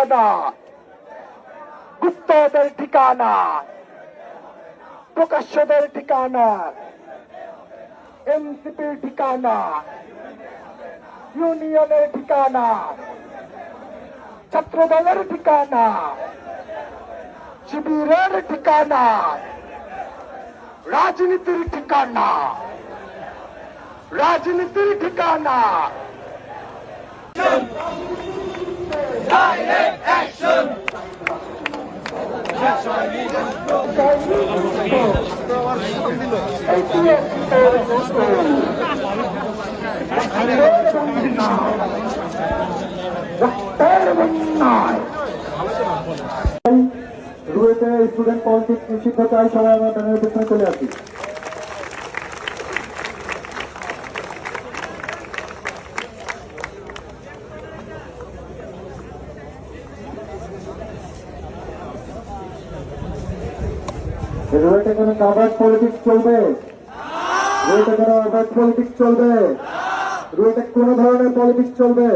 ঠিকানা, গুপ্তদের ঠিকানা, প্রকাশ্যদের ঠিকানা, এনসিপির ঠিকানা, ইউনিয়নের ঠিকানা, ছাত্রদলের ঠিকানা, শিবিরের ঠিকানা, রাজনীতির ঠিকানা, রাজনীতির ঠিকানা। Direct action! রুয়েটে স্টুডেন্ট পলিটিক্স নিষিদ্ধ চাই, সবাই আমরা প্যানেলের পেছনে চলে আসি। রুয়েটে কেন অবাধ পলিটিক্স চলবে? রুয়েটে কেন অবাধ পলিটিক্স চলবে? রুয়েটে কোন ধরনের পলিটিক্স চলবে?